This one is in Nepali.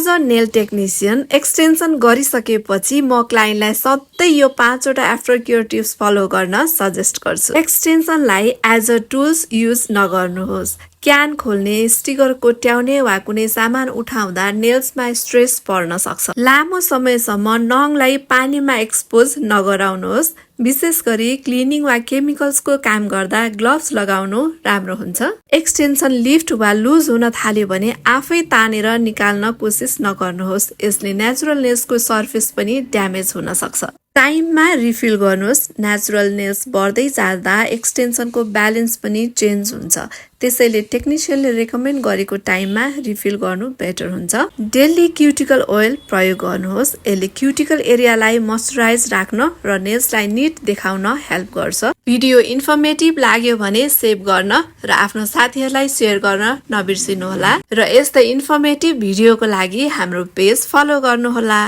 As a nail technician extension गरिसकेपछि म क्लाइन्टलाई सधैँ यो 5 वटा आफ्टर केयर टिप्स फलो गर्न सजेस्ट गर्छु। एक्सटेन्सनलाई एज अ टुल्स युज नगर्नुहोस्। क्यान खोल्ने, स्टिकर कोट्याउने वा कुनै सामान उठाउँदा नेल्समा स्ट्रेस पर्न सक्छ। लामो समयसम्म नङलाई पानीमा एक्सपोज नगराउनुहोस्। विशेष गरी क्लिनिङ वा केमिकल्सको काम गर्दा ग्लोभ्स लगाउनु राम्रो हुन्छ। एक्सटेन्सन लिफ्ट वा लुज हुन थाल्यो भने आफै तानेर निकाल्न कोसिस नगर्नुहोस्। यसले नेचुरल नेल्सको सर्फेस पनि ड्यामेज हुन सक्छ। टाइममा रिफिल गर्नुहोस्। नेचुरल नेल्स बढ्दै जाँदा एक्सटेन्सनको ब्यालेन्स पनि चेन्ज हुन्छ। त्यसैले टेक्निसियनले रेकमेन्ड गरेको टाइममा रिफिल गर्नु बेटर हुन्छ। डेली क्युटिकल ओइल प्रयोग गर्नुहोस्। यसले क्युटिकल एरियालाई मोइस्चराइज राख्न र नेल्सलाई निट देखाउन हेल्प गर्छ। भिडियो इन्फर्मेटिभ लाग्यो भने सेभ गर्न र आफ्नो साथीहरूलाई सेयर गर्न नबिर्सिनुहोला र यस्तै इन्फर्मेटिभ भिडियोको लागि हाम्रो पेज फलो गर्नुहोला।